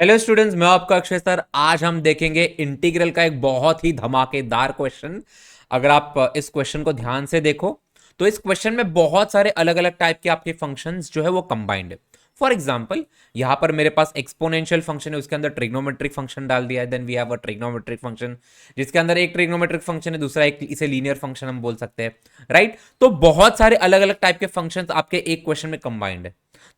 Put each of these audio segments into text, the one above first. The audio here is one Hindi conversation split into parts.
हेलो स्टूडेंट्स, मैं आपका अक्षय सर। आज हम देखेंगे इंटीग्रल का एक बहुत ही धमाकेदार क्वेश्चन। अगर आप इस क्वेश्चन को ध्यान से देखो तो इस क्वेश्चन में बहुत सारे अलग अलग टाइप के आपके फंक्शंस जो है वो कंबाइंड है। फॉर एग्जाम्पल, यहां पर मेरे पास एक्सपोनेंशियल फंक्शन है, उसके अंदर ट्रिग्नोमेट्रिक फंक्शन डाल दिया है। Then we have a trigonometric function जिसके अंदर एक ट्रिग्नोमेट्रिक फंक्शन है, दूसरा एक इसे लीनियर फंक्शन हम बोल सकते हैं। राइट, तो बहुत सारे अलग अलग टाइप के फंक्शंस आपके एक क्वेश्चन में कंबाइंड है।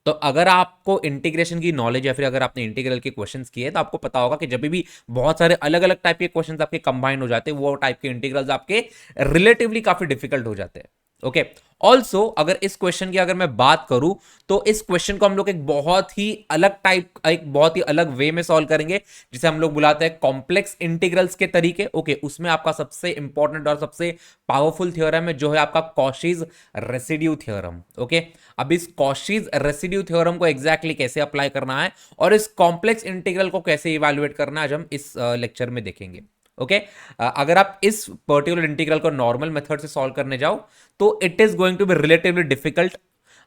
तो अगर आपको इंटीग्रेशन की नॉलेज या फिर अगर आपने इंटीग्रल के क्वेश्चंस किए तो आपको पता होगा कि जब भी बहुत सारे अलग अलग टाइप के क्वेश्चंस आपके कंबाइन हो जाते हैं, वो टाइप के इंटीग्रल्स आपके रिलेटिवली काफी डिफिकल्ट हो जाते हैं। ओके, ऑल्सो अगर इस क्वेश्चन की अगर मैं बात करूं तो इस क्वेश्चन को हम लोग एक बहुत ही अलग टाइप, एक बहुत ही अलग वे में सॉल्व करेंगे, जिसे हम लोग बुलाते हैं कॉम्प्लेक्स इंटीग्रल्स के तरीके। ओके, उसमें आपका सबसे इंपॉर्टेंट और सबसे पावरफुल थ्योरम है जो है आपका कॉशीज रेसिड्यू थ्योरम। ओके, अब इस कॉशीज रेसिड्यू थ्योरम को एग्जैक्टली कैसे अप्लाई करना है और इस कॉम्प्लेक्स इंटीग्रल को कैसे इवैल्यूएट करना है आज हम इस लेक्चर में देखेंगे। ओके, अगर आप इस पर्टिकुलर इंटीग्रल को नॉर्मल मेथड से सॉल्व करने जाओ तो it is going to be relatively difficult.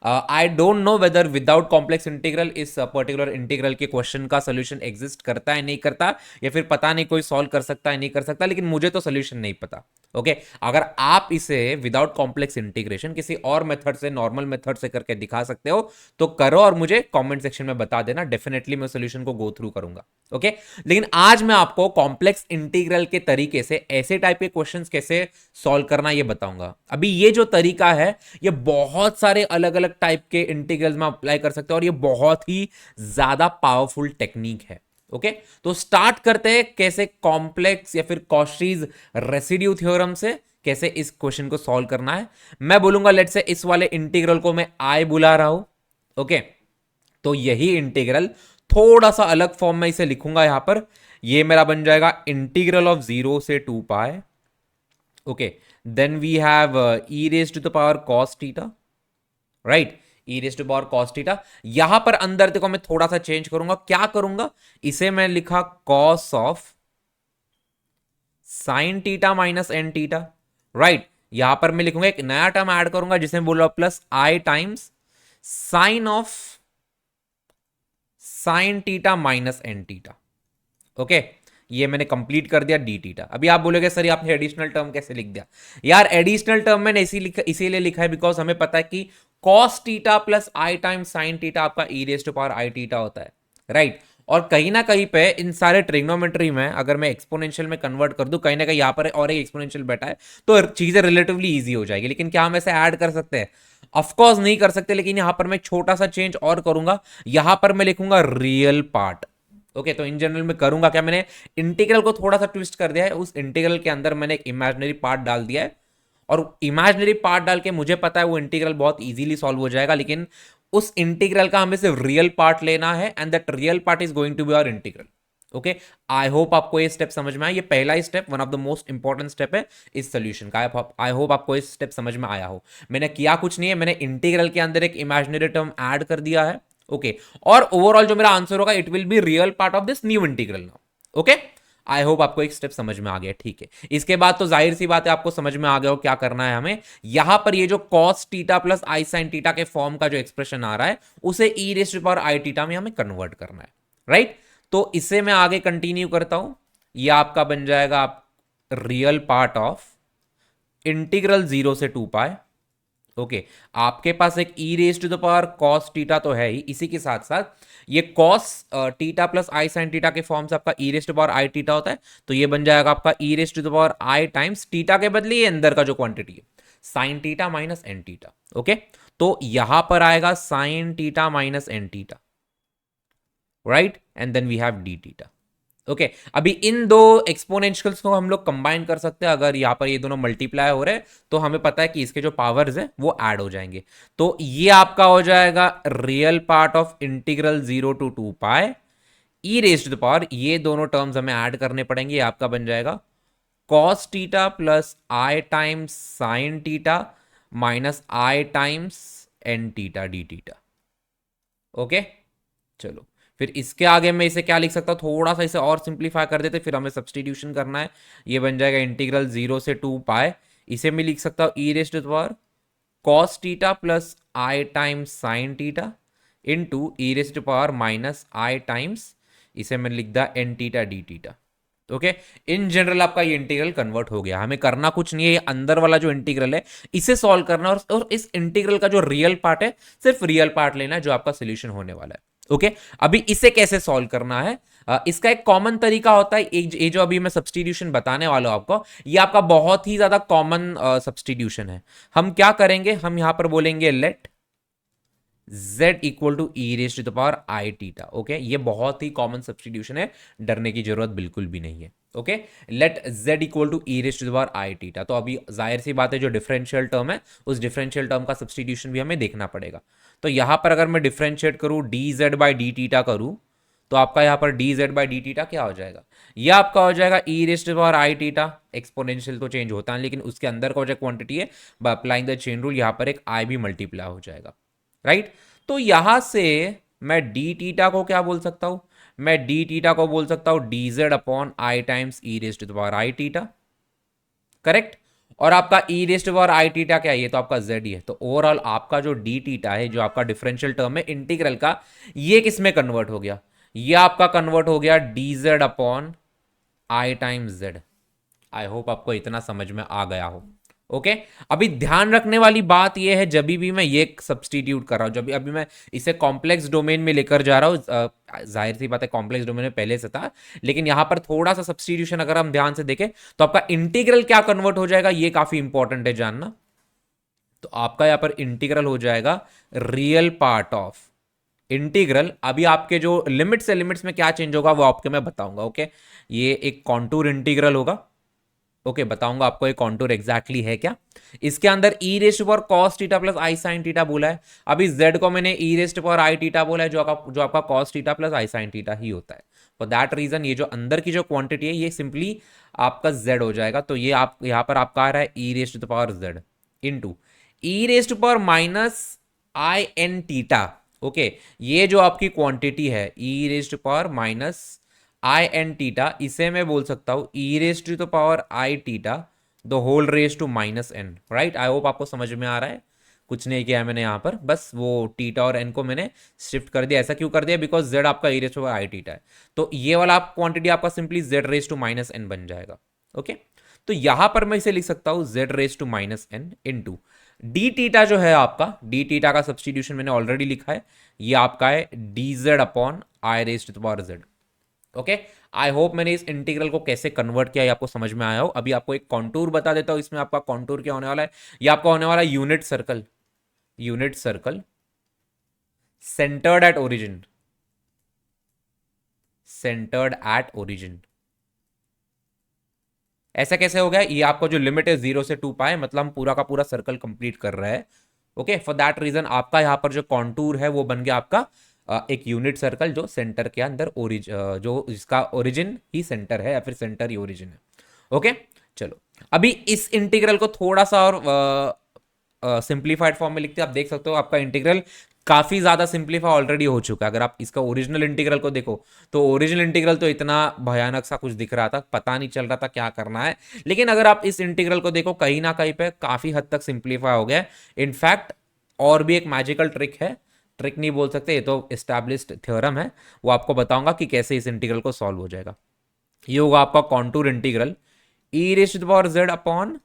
I don't know whether without complex integral इस पर्टिकुलर इंटीग्रल के क्वेश्चन का सोल्यूशन एग्जिस्ट करता है नहीं करता, या फिर पता नहीं कोई सॉल्व कर सकता है नहीं कर सकता, लेकिन मुझे तो सोल्यूशन नहीं पता। ओके, अगर आप इसे विदाउट कॉम्प्लेक्स इंटीग्रेशन किसी और मेथड से, नॉर्मल मेथड से करके दिखा सकते हो तो करो और मुझे कमेंट सेक्शन में बता देना। डेफिनेटली मैं सोल्यूशन को गो थ्रू करूंगा। ओके, लेकिन आज मैं आपको कॉम्प्लेक्स इंटीग्रल के तरीके से ऐसे टाइप के क्वेश्चंस कैसे सॉल्व करना ये बताऊंगा। अभी ये जो तरीका है ये बहुत सारे अलग अलग टाइप के इंटीग्रल्स में अप्लाई कर सकते हो और ये बहुत ही ज्यादा पावरफुल टेक्निक है। ओके, तो स्टार्ट करते हैं कैसे कॉम्प्लेक्स या फिर कॉशीज रेसिड्यू थ्योरम से कैसे इस क्वेश्चन को सॉल्व करना है। मैं बोलूंगा लेट से इस वाले इंटीग्रल को मैं आई बुला रहा हूं। ओके, तो यही इंटीग्रल थोड़ा सा अलग फॉर्म में इसे लिखूंगा यहां पर। ये मेरा बन जाएगा इंटीग्रल ऑफ 0 से 2 pi. Okay, then we have e raise to the power cos theta. Right, e raise to power cos theta. यहां पर अंदर देखो मैं थोड़ा सा चेंज करूंगा। क्या करूंगा, इसे मैं लिखा cos of sine theta minus n theta. Right, यहां पर मैं लिखूंगा एक नया टर्म ऐड करूंगा जिसे बोलो plus i times sine of sine theta minus n theta. Okay, ये मैंने कंप्लीट कर दिया डी थीटा। अभी आप बोलोगे सर ये आपने एडिशनल टर्म कैसे लिख दिया? यार एडिशनल टर्म मैंने इसीलिए लिखा है बिकॉज हमें पता है कि cos theta plus i times sine theta आपका e raise to power i theta होता है। राइट, और कहीं ना कहीं पे इन सारे ट्रिग्नोमेट्री में अगर मैं एक्सपोनेंशियल में कन्वर्ट कर दूं, कहीं ना कहीं यहां पर और एक एक्सपोनेंशियल बैठा है तो चीजें रिलेटिवली इजी हो जाएगी। लेकिन क्या हम ऐसे ऐड कर सकते हैं? ऑफकोर्स नहीं कर सकते, लेकिन यहां पर मैं छोटा सा चेंज और करूंगा। यहां पर मैं लिखूंगा रियल पार्ट। ओके, तो इन जनरल में करूंगा क्या, मैंने इंटीग्रल को थोड़ा सा ट्विस्ट कर दिया है। उस इंटीग्रल के अंदर मैंने एक इमेजिनरी पार्ट डाल दिया है और इमेजिनरी पार्ट डाल के मुझे पता है वो इंटीग्रल बहुत इजीली सॉल्व हो जाएगा। लेकिन उस इंटीग्रल का हमें सिर्फ रियल पार्ट लेना है and that real part is going to be our integral. Okay, I hope आपको ये स्टेप समझ में आया। ये पहला ही step, one of the most important step है इस सोल्यूशन का। आई होप आपको ये स्टेप समझ में आया हो। मैंने किया कुछ नहीं है, मैंने इंटीग्रल के अंदर एक इमेजिनरी टर्म ऐड कर दिया है। ओके, और ओवरऑल जो मेरा आंसर होगा it will be real part of this new integral now. Okay, I hope आपको एक स्टेप समझ में आ गया। ठीक है, इसके बाद तो जाहिर सी बात है आपको समझ में आ गया हो क्या करना है हमें। यहां पर ये जो cos theta plus i sine theta के फॉर्म का जो एक्सप्रेशन आ रहा है उसे e raise to power i theta में हमें कन्वर्ट करना है। राइट, तो इसे मैं आगे कंटिन्यू करता हूं। ये आपका बन जाएगा आप रियल पार्ट ऑफ इंटीग्रल 0 से 2 पाए। ओके, आपके पास एक e raise to the power cos theta तो है ही, इसी के साथ साथ ये cos theta plus i sine theta के फॉर्म से आपका e raise to power i theta होता है। तो ये बन जाएगा आपका e raise to the power i times theta के बदले ये अंदर का जो क्वांटिटी है sine theta minus n theta. Okay, तो यहां पर आएगा sine theta minus n theta. Right, and then we have d theta. Okay, अभी इन दो एक्सपोनेंशियल्स को हम लोग कंबाइन कर सकते हैं। अगर यहां पर ये दोनों मल्टीप्लाई हो रहे हैं तो हमें पता है कि इसके जो पावर्स है वो ऐड हो जाएंगे। तो ये आपका हो जाएगा real part of integral 0 to 2 pi e raise to the power, ये दोनों टर्म्स हमें ऐड करने पड़ेंगे। ये आपका बन जाएगा cos theta plus i times sine theta minus i times n theta d theta. Okay, चलो फिर इसके आगे मैं इसे क्या लिख सकता हूँ, थोड़ा सा इसे और सिंप्लीफाई कर देते, फिर हमें सब्सटीट्यूशन करना है। ये बन जाएगा इंटीग्रल 0 से 2 पाए। इसे मैं लिख सकता हूँ e raise to the power cos theta plus i times sine theta into e raise to power minus i times इसे मैं लिख दा n theta d theta. Okay, in general आपका ये इंटीग्रल कन्वर्ट हो गया। हमें करना कुछ नहीं है, ये अंदर वाला जो इंटीग्रल है इसे सॉल्व करना, और इस इंटीग्रल का जो रियल पार्ट है सिर्फ रियल पार्ट लेना है जो आपका सोल्यूशन होने वाला है। ओके, अभी इसे कैसे सॉल्व करना है, इसका एक कॉमन तरीका होता है, ये जो अभी मैं सब्सटीट्यूशन बताने वाला हूं आपको, ये आपका बहुत ही ज्यादा कॉमन सब्सटीट्यूशन है। हम क्या करेंगे, हम यहां पर बोलेंगे let z equal to e raise to the power i theta. Okay, ये बहुत ही कॉमन सब्सटीट्यूशन है, डरने की जरूरत बिल्कुल भी नहीं है। Okay, let z equal to e raise to the power i theta. तो अभी जाहिर सी बात है, जो डिफरेंशियल टर्म है उस डिफरेंशियल टर्म का सब्सटीट्यूशन भी हमें देखना पड़ेगा। तो यहां पर अगर मैं डिफरेंशिएट करूं d z by d theta करूं, तो आपका यहां पर d z by d theta क्या हो जाएगा, यह आपका हो जाएगा e raise to the power i theta. Exponential तो चेंज होता है, लेकिन उसके अंदर का जो क्वांटिटी है, by applying the chain rule, यहां पर एक आई भी मल्टीप्लाई हो जाएगा, राइट। तो यहां से मैं डी टीटा को क्या बोल सकता हूं, मैं डी टीटा को बोल सकता हूं d z upon i times e raise to the power i theta, correct. और आपका e raise to power i theta क्या है, ये तो आपका जेड ही है। तो ओवरऑल आपका जो डी टीटा है, जो आपका डिफरेंशियल टर्म है इंटीग्रल का, ये किस में कन्वर्ट हो गया, ये आपका कन्वर्ट हो गया D z upon i times Z. I hope आपको इतना समझ में आ गया हो। ओके, अभी ध्यान रखने वाली बात यह है, जब भी मैं ये सब्सटीट्यूट कर रहा हूं, जब अभी मैं इसे कॉम्प्लेक्स डोमेन में लेकर जा रहा हूं, जाहिर सी बात है कॉम्प्लेक्स डोमेन में पहले से था, लेकिन यहां पर थोड़ा सा सब्सटीट्यूशन अगर हम ध्यान से देखें तो आपका इंटीग्रल क्या कन्वर्ट हो जाएगा, ये काफी इंपॉर्टेंट है जानना। तो आपका यहां पर इंटीग्रल हो जाएगा रियल पार्ट ऑफ इंटीग्रल। अभी आपके जो लिमिट्स है, लिमिट्स में क्या चेंज होगा वो आपके मैं बताऊंगा। ओके, ये एक कॉन्टूर इंटीग्रल होगा। ओके, बताऊंगा आपको ये कॉन्टूर एग्जैक्टली है क्या। इसके अंदर ई रेस्ट पर cos theta plus i sine theta बोला है। अभी जेड को मैंने ई रेस्ट पर आई टीटा बोला है, जो आपका cos theta plus i sine theta ही होता है। फॉर दैट रीजन ये जो अंदर की जो क्वांटिटी है ये सिंपली आपका जेड हो जाएगा। तो ये आप यहां पर आपका आ रहा है e raised power z into e raised power minus i n theta. Okay, ये जो आपकी क्वांटिटी है e raised power minus i n theta, इसे मैं बोल सकता हूं e raise to the power i theta the whole raise to minus n, right. I hope आपको समझ में आ रहा है, कुछ नहीं किया है मैंने यहाँ पर, बस वो टीटा और एन को मैंने शिफ्ट कर दिया। ऐसा क्यों कर दिया, बिकॉज जेड आपका e raise to i theta है, तो ये वाला आप क्वांटिटी आपका simply z raise to minus n बन जाएगा। ओके, तो यहां पर मैं इसे लिख सकता हूं z raise to minus n into d theta जो है आपका, डी टीटा का सब्सटीट्यूशन मैंने ऑलरेडी लिखा है, ये आपका है d z upon i raise to the power z. Okay, I hope मैंने इस इंटीग्रल को कैसे कन्वर्ट किया ये आपको समझ में आया हो। अभी आपको एक कॉन्टूर बता देता हूं, इसमें आपका कॉन्टूर क्या होने वाला है, ये आपका होने वाला है unit circle, unit circle centred at origin, centred at origin. ऐसा कैसे हो गया, ये आपको जो लिमिट है 0 से 2 पाए, मतलब हम पूरा का पूरा सर्कल कंप्लीट कर रहे हैं। ओके, फॉर दैट रीजन आपका यहां पर जो कॉन्टूर है वो बन गया आपका एक यूनिट सर्कल, जो सेंटर के अंदर जो इसका ओरिजिन ही सेंटर है या फिर सेंटर ही ओरिजिन है। ओके, चलो अभी इस इंटीग्रल को थोड़ा सा और सिंप्लीफाइड फॉर्म में लिखते हैं। आप देख सकते हो आपका इंटीग्रल काफी ज्यादा सिंप्लीफाई ऑलरेडी हो चुका है। अगर आप इसका ओरिजिनल इंटीग्रल को देखो तो ओरिजिनल इंटीग्रल तो इतना भयानक सा कुछ दिख रहा था, पता नहीं चल रहा था क्या करना है, लेकिन अगर आप इस इंटीग्रल को देखो कहीं ना कहीं पे काफी हद तक सिंप्लीफाई हो गया। इनफैक्ट और भी एक मैजिकल ट्रिक है, ट्रिक नहीं बोल सकते, ये तो एस्टैब्लिश्ड थ्योरम है, वो आपको बताऊंगा कि कैसे इस इंटीग्रल को सॉल्व हो जाएगा। ये होगा आपका contour integral e raise to the power z upon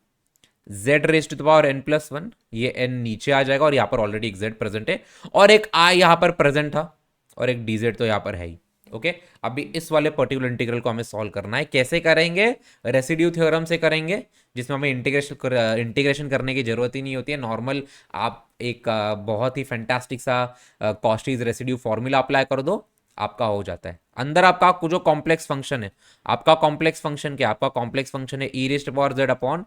z raise to the power n plus one, ये एन नीचे आ जाएगा और यहाँ पर ऑलरेडी एक जेड प्रेजेंट है और एक आई यहाँ पर प्रेजेंट था और एक डी जेड तो यहाँ पर है ही। ओके, अभी इस वाले पर्टिकुलर इंटीग्रल को हमें सॉल्व करना है। कैसे करेंगे, रेसिड्यू थ्योरम से करेंगे, जिसमें हमें इंटीग्रेशन करने की जरूरत ही नहीं होती है। नॉर्मल आप एक बहुत ही फैंटास्टिक सा कॉस्टीज रेसिड्यू फॉर्मूला अप्लाई कर दो, आपका हो जाता है। अंदर आपका जो कॉम्प्लेक्स फंक्शन है, आपका कॉम्प्लेक्स फंक्शन क्या, आपका कॉम्प्लेक्स फंक्शन है e raise to power z upon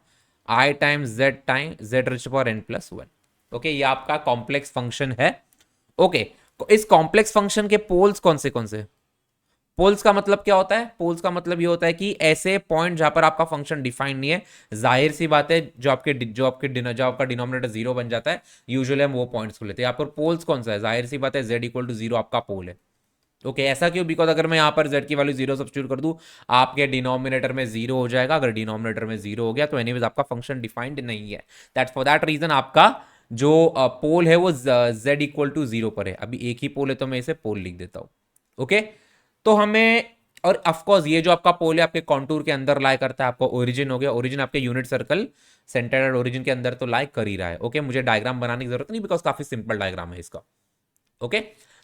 i times z raise to power n plus one. Okay, ये आपका कॉम्प्लेक्स फंक्शन है। ओके, इस कॉम्प्लेक्स फंक्शन के पोल्स कौन से, पोल्स का मतलब क्या होता है, पोल्स का मतलब ये होता है कि ऐसे पॉइंट जहां पर आपका फंक्शन डिफाइंड नहीं है, जाहिर सी बात है जो आपका डिनोमिनेटर जीरो बन जाता है, यूजुअली हम वो पॉइंट्स को लेते हैं। यहाँ पर पोल्स कौन सा है, जाहिर सी बात है z इक्वल टू जीरो आपका पोल है। ओके, ऐसा क्यों, बिकॉज अगर मैं यहाँ पर z की वैल्यू जीरो सब्स्टिट्यूट कर दूं, आपके डिनोमिनेटर में जीरो हो जाएगा। अगर डिनोमिनेटर में जीरो हो गया तो एनीवेज आपका फंक्शन डिफाइंड नहीं है। दैट्स फॉर दैट रीजन आपका जो पोल है वो z इक्वल टू जीरो पर है। अभी एक ही पोल है तो मैं इसे पोल लिख देता हूँ। ओके, तो हमें, और ऑफकोर्स ये जो आपका पोल है आपके कॉन्टूर के अंदर लाई करता है, आपको ओरिजिन हो गया, ओरिजिन आपके यूनिट सर्कल सेंटर ओरिजिन के अंदर तो लाई कर ही रहा है। ओके, मुझे डायग्राम बनाने की जरूरत नहीं, बिकॉज काफी सिंपल डायग्राम है इसका। ओके,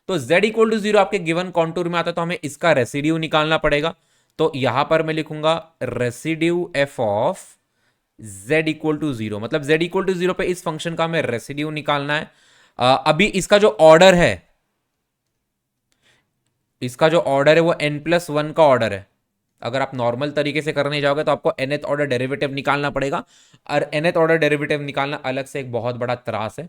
तो z इक्वल टू 0 आपके गिवन कॉन्टूर में आता है, तो हमें इसका रेसिड्यू निकालना पड़ेगा। तो यहां पर मैं लिखूंगा residue f of z equal to 0, मतलब z इक्वल टू 0 पे इस फंक्शन का हमें रेसिड्यू निकालना है। अभी इसका जो ऑर्डर है, इसका जो ऑर्डर है वो n+1 का ऑर्डर है। अगर आप नॉर्मल तरीके से करने जाओगे तो आपको nth ऑर्डर डेरिवेटिव निकालना पड़ेगा, और nth ऑर्डर डेरिवेटिव निकालना अलग से एक बहुत बड़ा त्रास है।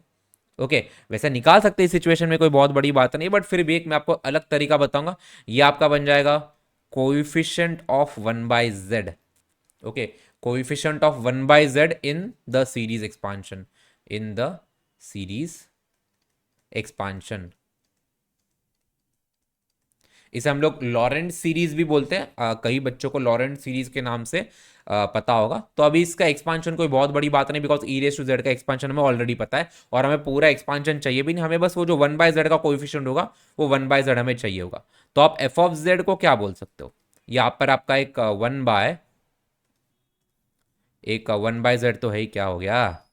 ओके, वैसे निकाल सकते हैं इस सिचुएशन में, कोई बहुत बड़ी बात नहीं, बट फिर भी एक मैं आपको अलग तरीका बताऊंगा। ये आपका बन जाएगा coefficient of 1/z। Okay, coefficient of 1/z in the series expansion, in the series expansion. इसे हम लोग लॉरेंट सीरीज भी बोलते हैं, कई बच्चों को लॉरेंट सीरीज के नाम से पता होगा। तो अभी इसका एक्सपांशन कोई बहुत बड़ी बात नहीं, बिकॉज e⁻z का एक्सपांशन हमें ऑलरेडी पता है, और हमें पूरा एक्सपांशन चाहिए भी नहीं, हमें बस वो जो 1/z का कोएफिशिएंट होगा वो 1/z हमें चाहिए होगा। तो आप f ऑफ z को क्या बोल सकते हो, यहाँ पर आपका एक 1/z तो है ही, क्या हो गया,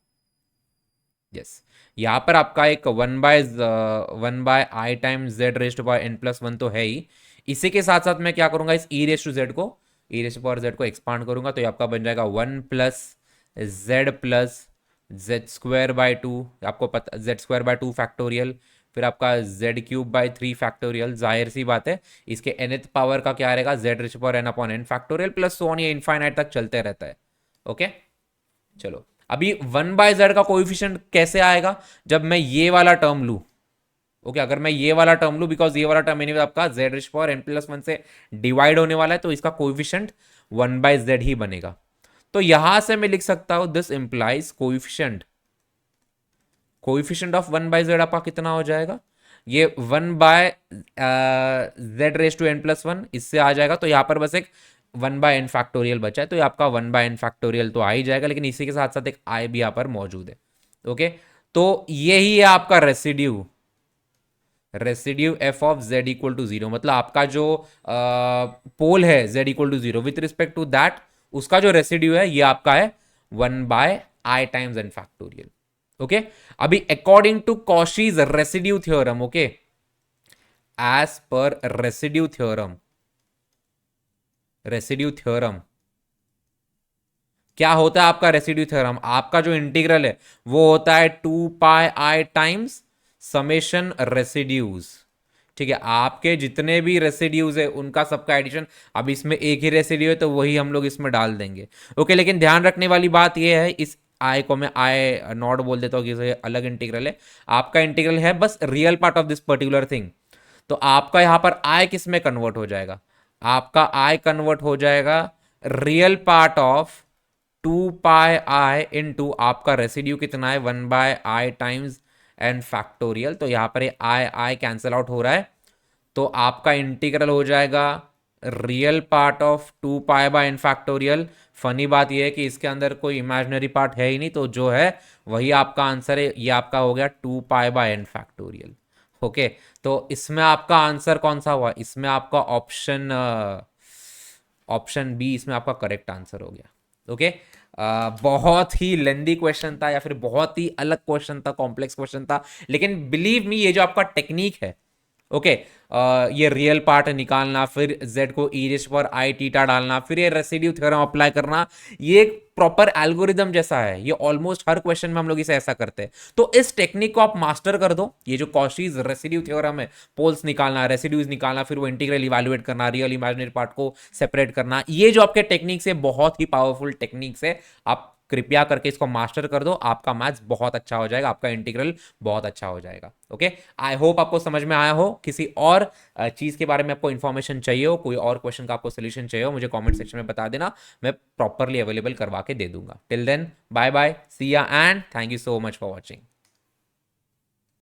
यस, यहाँ पर आपका एक 1/i times z raise to power n+1 तो है ही। इसी के साथ साथ मैं क्या करूंगा, इस e⁻z को, e⁻z को एक्सपांड करूंगा, तो ये आपका बन जाएगा 1+z+z²/2, आपको पता z²/2 फैक्टोरियल, फिर आपका z³/3 फैक्टोरियल। जाहिर सी बात है इसके nth पावर का क्या रहेगा, z⁻n/n factorial plus so on, ये इनफाइनाइट तक चलते रहता है। ओके, चलो अभी 1/z का कोएफिशिएंट कैसे आएगा, जब मैं ये वाला टर्म लूं। ओके, अगर मैं ये वाला टर्म लूं, बिकॉज ये वाला टर्म एनीवे आपका z⁻n+1 से डिवाइड होने वाला है, तो इसका कोएफिशिएंट 1/z ही बनेगा। तो यहां से मैं लिख सकता हूं this implies coefficient of 1/z आपका कितना हो जाएगा, ये 1/z⁻n+1 इससे आ जाएगा, तो यहां पर बस एक 1/n फैक्टोरियल बचा है, तो ये आपका 1/n फैक्टोरियल तो आ ही जाएगा, लेकिन इसी के साथ साथ एक i भी यहाँ पर मौजूद है। ओके, तो यही है आपका residue f of z equal to 0, मतलब आपका जो पोल है z equal to 0 with respect to that, उसका जो रेसिड्यू है ये आपका है 1/i times n factorial. Okay, अभी according to Cauchy's residue theorem, okay, as per residue theorem क्या होता है आपका रेसिड्यू थ्योरम, आपका जो इंटीग्रल है वो होता है 2πi टाइम्स समेशन रेसिड्यूज। ठीक है, आपके जितने भी रेसिड्यूज है उनका सबका एडिशन, अब इसमें एक ही रेसिड्यू है तो वही हम लोग इसमें डाल देंगे। ओके, लेकिन ध्यान रखने वाली बात यह है, इस आई को मैं आई नॉट बोल देता हूँ कि ये अलग इंटीग्रल है, आपका इंटीग्रल है बस real part of this particular thing. तो आपका यहां पर आई किस में कन्वर्ट हो जाएगा, आपका आई कन्वर्ट हो जाएगा real part of 2πi into आपका रेसिड्यू कितना है 1/i टाइम्स n फैक्टोरियल। तो यहां पर आई कैंसिल आउट हो रहा है, तो आपका इंटीग्रल हो जाएगा real part of 2π/n factorial. Funny बात यह है कि इसके अंदर कोई इमेजिनरी पार्ट है ही नहीं, तो जो है वही आपका आंसर है, ये आपका हो गया 2π/n फैक्टोरियल। ओके, तो इसमें आपका आंसर कौन सा हुआ, इसमें आपका ऑप्शन बी इसमें आपका करेक्ट आंसर हो गया। ओके, बहुत ही लेंदी क्वेश्चन था, या फिर बहुत ही अलग क्वेश्चन था, कॉम्प्लेक्स क्वेश्चन था, लेकिन बिलीव मी ये जो आपका टेक्निक है, ओके, ये रियल पार्ट निकालना, फिर z को e⁻i थीटा डालना, फिर ये रेसिड्यू थ्योरम अप्लाई करना, ये एक प्रॉपर एल्गोरिदम जैसा है, ये ऑलमोस्ट हर क्वेश्चन में हम लोग इसे ऐसा करते हैं। तो इस टेक्निक को आप मास्टर कर दो, ये जो कॉशीज रेसिड्यू थ्योरम है, पोल्स निकालना, रेसिड्यूज निकालना, फिर वो इंटीग्रल इवैल्यूएट करना, रियल इमेजिनरी पार्ट को सेपरेट करना, ये जो आपके टेक्निक्स है बहुत ही पावरफुल टेक्निक्स है, आप कृपया करके इसको मास्टर कर दो, आपका मैथ्स बहुत अच्छा हो जाएगा, आपका इंटीग्रल बहुत अच्छा हो जाएगा। ओके, आई होप आपको समझ में आया हो। किसी और चीज के बारे में आपको इन्फॉर्मेशन चाहिए हो, कोई और क्वेश्चन का आपको सोल्यूशन चाहिए हो, मुझे कमेंट सेक्शन में बता देना, मैं प्रॉपरली अवेलेबल करवा के दे दूंगा। टिल देन बाय बाय, सी या and thank you so much for watching.